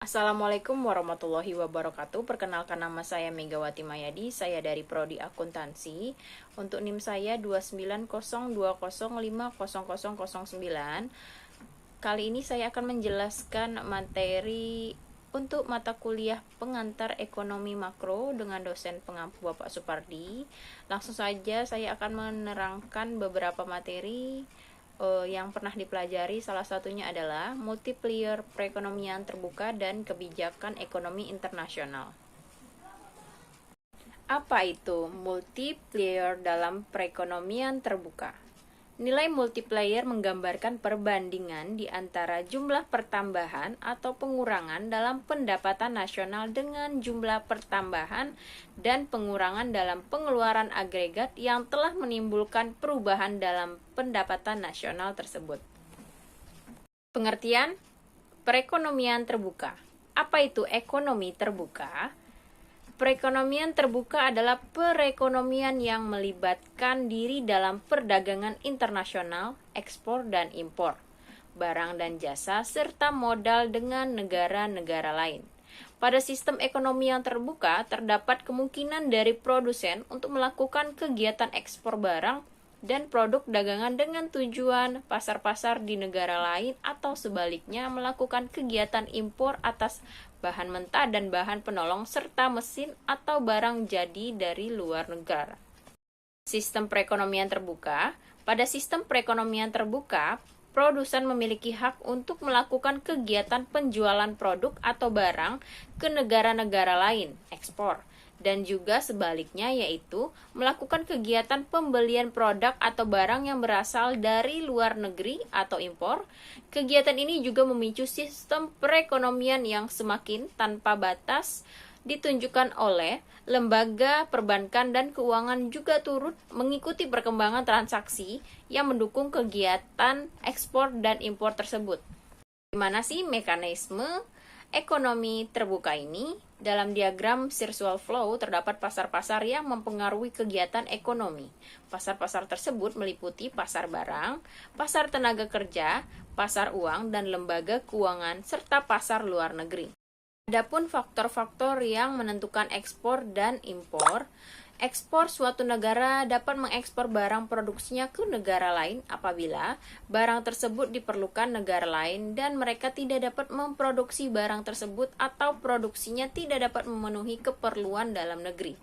Assalamualaikum warahmatullahi wabarakatuh. Perkenalkan, nama saya Megawati Mayadi. Saya dari Prodi Akuntansi. Untuk NIM saya 29020500009. Kali ini saya akan menjelaskan materi untuk mata kuliah pengantar ekonomi makro dengan dosen pengampu Bapak Supardi. Langsung saja saya akan menerangkan beberapa materi yang pernah dipelajari. Salah satunya adalah multiplier perekonomian terbuka dan kebijakan ekonomi internasional. Apa itu multiplier dalam perekonomian terbuka? Nilai multiplier menggambarkan perbandingan di antara jumlah pertambahan atau pengurangan dalam pendapatan nasional dengan jumlah pertambahan dan pengurangan dalam pengeluaran agregat yang telah menimbulkan perubahan dalam pendapatan nasional tersebut. Pengertian perekonomian terbuka. Apa itu ekonomi terbuka? Perekonomian terbuka adalah perekonomian yang melibatkan diri dalam perdagangan internasional, ekspor dan impor, barang dan jasa, serta modal dengan negara-negara lain. Pada sistem ekonomi yang terbuka, terdapat kemungkinan dari produsen untuk melakukan kegiatan ekspor barang dan produk dagangan dengan tujuan pasar-pasar di negara lain, atau sebaliknya melakukan kegiatan impor atas bahan mentah dan bahan penolong serta mesin atau barang jadi dari luar negara. Sistem perekonomian terbuka. Pada sistem perekonomian terbuka, produsen memiliki hak untuk melakukan kegiatan penjualan produk atau barang ke negara-negara lain, ekspor, dan juga sebaliknya, yaitu melakukan kegiatan pembelian produk atau barang yang berasal dari luar negeri atau impor. Kegiatan ini juga memicu sistem perekonomian yang semakin tanpa batas ditunjukkan oleh lembaga perbankan dan keuangan, juga turut mengikuti perkembangan transaksi yang mendukung kegiatan ekspor dan impor tersebut. Gimana sih mekanisme ekonomi terbuka ini? Dalam diagram virtual flow terdapat pasar-pasar yang mempengaruhi kegiatan ekonomi. Pasar-pasar tersebut meliputi pasar barang, pasar tenaga kerja, pasar uang dan lembaga keuangan, serta pasar luar negeri. Adapun faktor-faktor yang menentukan ekspor dan impor. Ekspor, suatu negara dapat mengekspor barang produksinya ke negara lain apabila barang tersebut diperlukan negara lain dan mereka tidak dapat memproduksi barang tersebut atau produksinya tidak dapat memenuhi keperluan dalam negeri.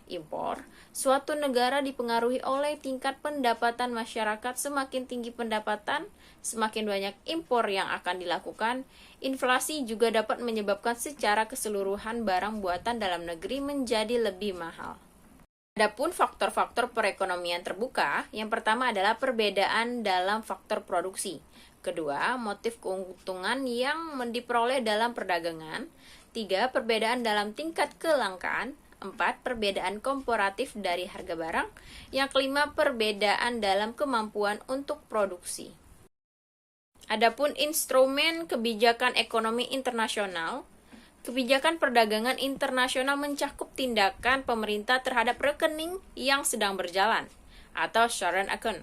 Impor, suatu negara dipengaruhi oleh tingkat pendapatan masyarakat. Semakin tinggi pendapatan, semakin banyak impor yang akan dilakukan. Inflasi juga dapat menyebabkan secara keseluruhan barang buatan dalam negeri menjadi lebih mahal. Adapun faktor-faktor perekonomian terbuka, yang pertama adalah perbedaan dalam faktor produksi. Kedua, motif keuntungan yang diperoleh dalam perdagangan. Tiga, perbedaan dalam tingkat kelangkaan. Empat, perbedaan komparatif dari harga barang. Yang kelima, perbedaan dalam kemampuan untuk produksi. Adapun instrumen kebijakan ekonomi internasional. Kebijakan perdagangan internasional mencakup tindakan pemerintah terhadap rekening yang sedang berjalan atau current account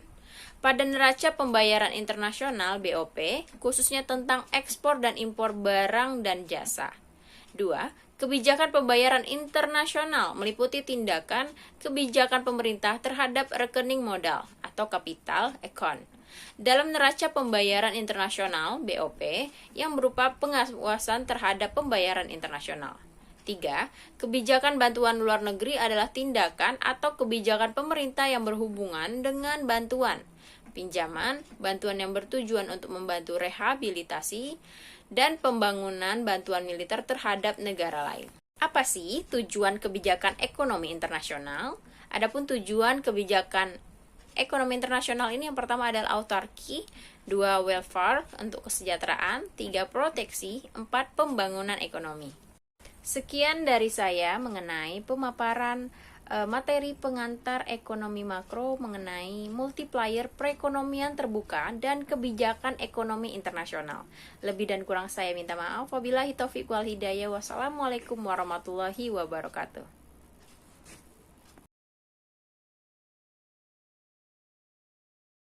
pada neraca pembayaran internasional BOP, khususnya tentang ekspor dan impor barang dan jasa. 2. Kebijakan pembayaran internasional meliputi tindakan kebijakan pemerintah terhadap rekening modal atau capital account dalam neraca pembayaran internasional BOP yang berupa pengawasan terhadap pembayaran internasional. 3. Kebijakan bantuan luar negeri adalah tindakan atau kebijakan pemerintah yang berhubungan dengan bantuan, pinjaman, bantuan yang bertujuan untuk membantu rehabilitasi, dan pembangunan bantuan militer terhadap negara lain. Apa sih tujuan kebijakan ekonomi internasional? Adapun tujuan kebijakan ekonomi internasional ini, yang pertama adalah autarki, 2. welfare untuk kesejahteraan, 3. proteksi, 4. pembangunan ekonomi. Sekian dari saya mengenai pemaparan materi pengantar ekonomi makro mengenai multiplier perekonomian terbuka dan kebijakan ekonomi internasional. Lebih dan kurang saya minta maaf. Wabillahi taufiq wal hidayah. Wassalamualaikum warahmatullahi wabarakatuh.